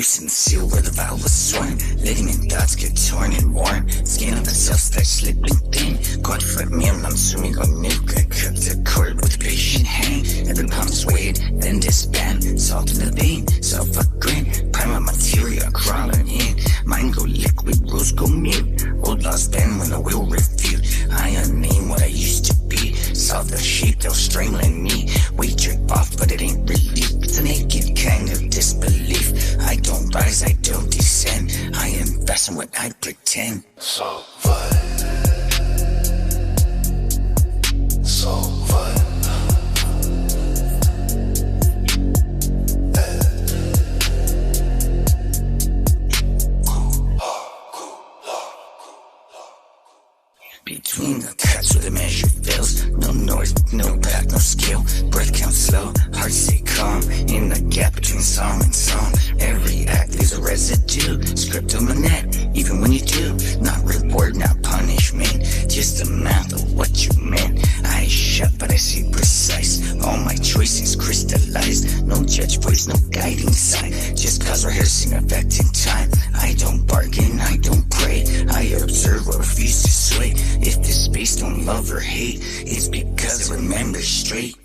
loosen the seal where the valve was sworn. Ligament dots get torn and worn. Skin of the cells start slipping thin. God for meal, I'm swimming on nuke. I cut the cord with a patient hand. Every pump's weighed, then disband. Salt in the vein, self a grin. Primal materia crawling in. Mind go liquid, rules go mute. Old lost bend when the will refute. I unname what I used to be. Saw the sheep, they're strangling me. We trip off, but it ain't relief. It's a naked kind of disbelief. I don't rise, I don't descend. I invest in what I pretend. So what? So what? Between the cuts where the measure fills. No north, no path, no skill. Breath count slow, heart stay calm. In the gap between song and song. Every act leaves a residue. Script on the net, even when you do. Not reward, not punishment. Just a mouth of what you meant. Eyes shut, but I see precise. All my choices crystallized. No judge voice, no guiding sign. Just cause rehearsing affecting time. I don't bargain, I don't pray. I observe or refuse to sway. If this space don't love or hate, it's because it remembers straight.